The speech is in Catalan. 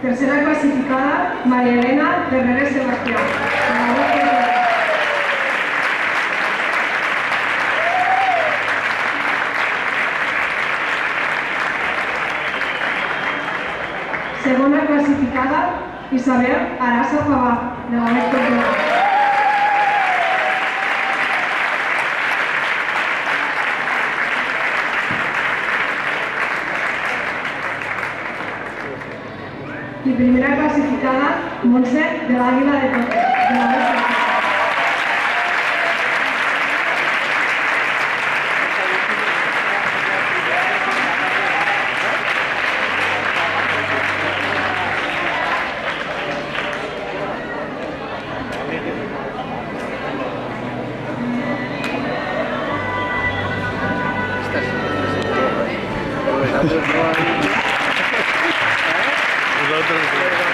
Tercera classificada, Maria Elena Ferreres Sebastià. Segona classificada, Isabel Arasa Favà, de la Lector. I primera classificada, Montse de l'Àguila de Totes, de la Lector. Nosotros